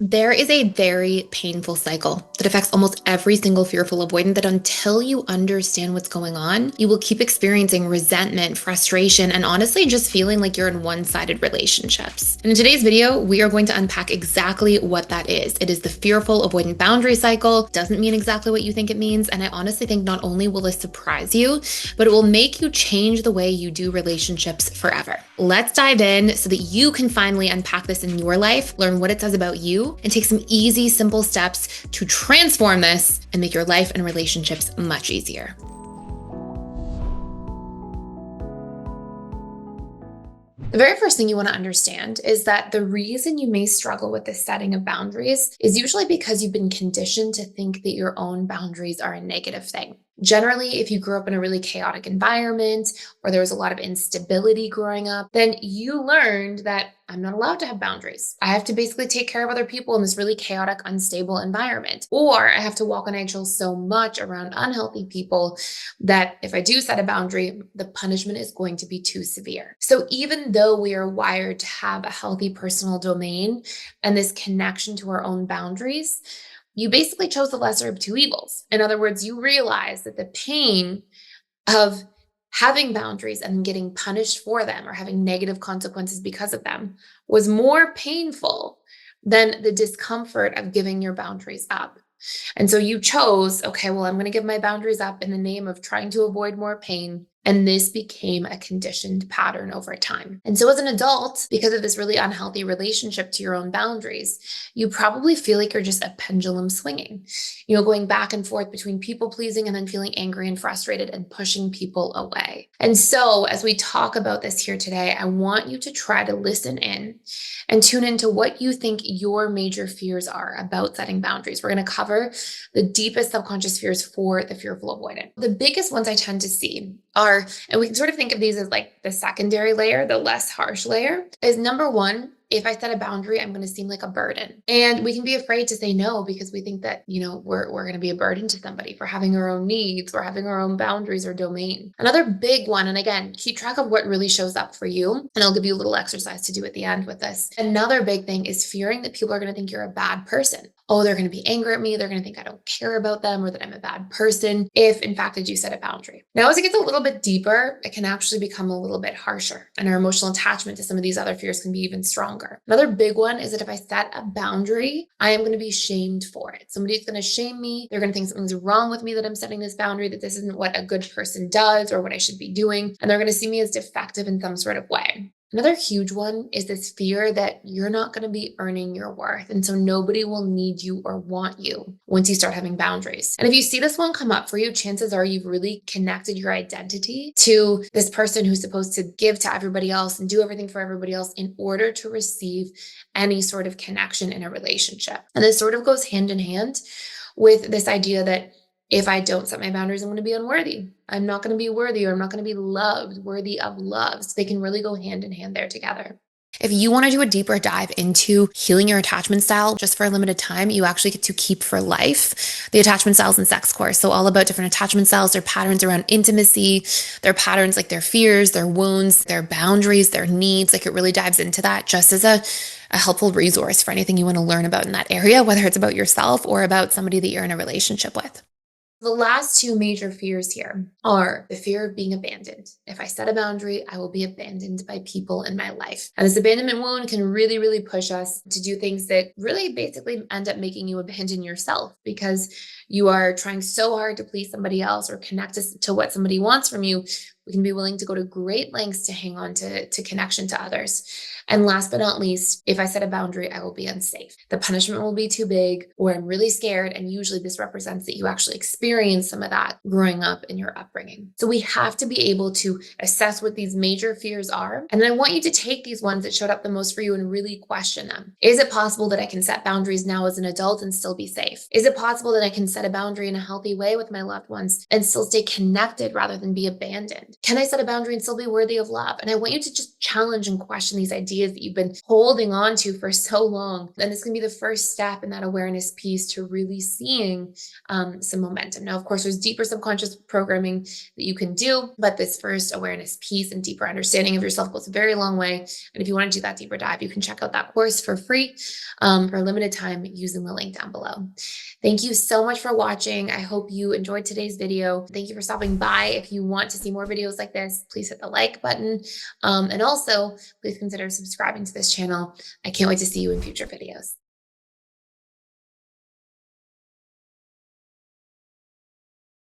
There is a very painful cycle that affects almost every single fearful avoidant that until you understand what's going on, you will keep experiencing resentment, frustration, and honestly just feeling like you're in one-sided relationships. And in today's video, we are going to unpack exactly what that is. It is the fearful avoidant boundary cycle. Doesn't mean exactly what you think it means. And I honestly think not only will this surprise you, but it will make you change the way you do relationships forever. Let's dive in so that you can finally unpack this in your life, learn what it says about you, and take some easy, simple steps to transform this and make your life and relationships much easier. The very first thing you want to understand is that the reason you may struggle with the setting of boundaries is usually because you've been conditioned to think that your own boundaries are a negative thing. Generally, if you grew up in a really chaotic environment or there was a lot of instability growing up, then you learned that I'm not allowed to have boundaries. I have to basically take care of other people in this really chaotic, unstable environment. Or I have to walk on eggshells so much around unhealthy people that if I do set a boundary, the punishment is going to be too severe. So even though we are wired to have a healthy personal domain and this connection to our own boundaries, you basically chose the lesser of two evils. In other words, you realize that the pain of having boundaries and getting punished for them or having negative consequences because of them was more painful than the discomfort of giving your boundaries up. And so you chose, okay, well, I'm going to give my boundaries up in the name of trying to avoid more pain. And this became a conditioned pattern over time. And so as an adult, because of this really unhealthy relationship to your own boundaries, you probably feel like you're just a pendulum swinging, going back and forth between people pleasing and then feeling angry and frustrated and pushing people away. And so as we talk about this here today, I want you to try to listen in and tune into what you think your major fears are about setting boundaries. We're going to cover the deepest subconscious fears for the fearful avoidant. The biggest ones I tend to see are, and we can sort of think of these as like the secondary layer, the less harsh layer, is number one, if I set a boundary, I'm going to seem like a burden. And we can be afraid to say no because we think that, we're going to be a burden to somebody for having our own needs or having our own boundaries or domain. Another big one, and again, keep track of what really shows up for you. And I'll give you a little exercise to do at the end with this. Another big thing is fearing that people are going to think you're a bad person. Oh, they're going to be angry at me. They're going to think I don't care about them or that I'm a bad person if, in fact, I do set a boundary. Now, as it gets a little bit deeper, it can actually become a little bit harsher, and our emotional attachment to some of these other fears can be even stronger. Another big one is that if I set a boundary, I am going to be shamed for it. Somebody's going to shame me. They're going to think something's wrong with me that I'm setting this boundary, that this isn't what a good person does or what I should be doing, and they're going to see me as defective in some sort of way. Another huge one is this fear that you're not going to be earning your worth. And so nobody will need you or want you once you start having boundaries. And if you see this one come up for you, chances are you've really connected your identity to this person who's supposed to give to everybody else and do everything for everybody else in order to receive any sort of connection in a relationship. And this sort of goes hand in hand with this idea that if I don't set my boundaries, I'm going to be unworthy. I'm not going to be worthy, or I'm not going to be loved, worthy of love. So they can really go hand in hand there together. If you want to do a deeper dive into healing your attachment style just for a limited time, you actually get to keep for life the attachment styles and sex course. So all about different attachment styles, their patterns around intimacy, their patterns like their fears, their wounds, their boundaries, their needs. Like it really dives into that just as a helpful resource for anything you want to learn about in that area, whether it's about yourself or about somebody that you're in a relationship with. The last two major fears here are the fear of being abandoned. If I set a boundary, I will be abandoned by people in my life. And this abandonment wound can really, really push us to do things that really basically end up making you abandon yourself because you are trying so hard to please somebody else or connect to what somebody wants from you. We can be willing to go to great lengths to hang on to connection to others. And last but not least, if I set a boundary, I will be unsafe. The punishment will be too big, or I'm really scared. And usually this represents that you actually experience some of that growing up in your upbringing. So we have to be able to assess what these major fears are. And then I want you to take these ones that showed up the most for you and really question them. Is it possible that I can set boundaries now as an adult and still be safe? Is it possible that I can set a boundary in a healthy way with my loved ones and still stay connected rather than be abandoned? Can I set a boundary and still be worthy of love? And I want you to just challenge and question these ideas that you've been holding on to for so long. And it's going to be the first step in that awareness piece to really seeing some momentum. Now, of course, there's deeper subconscious programming that you can do, but this first awareness piece and deeper understanding of yourself goes a very long way. And if you want to do that deeper dive, you can check out that course for free for a limited time using the link down below. Thank you so much for watching. I hope you enjoyed today's video. Thank you for stopping by. If you want to see more videos like this, please hit the like button. And also, please consider subscribing to this channel. I can't wait to see you in future videos.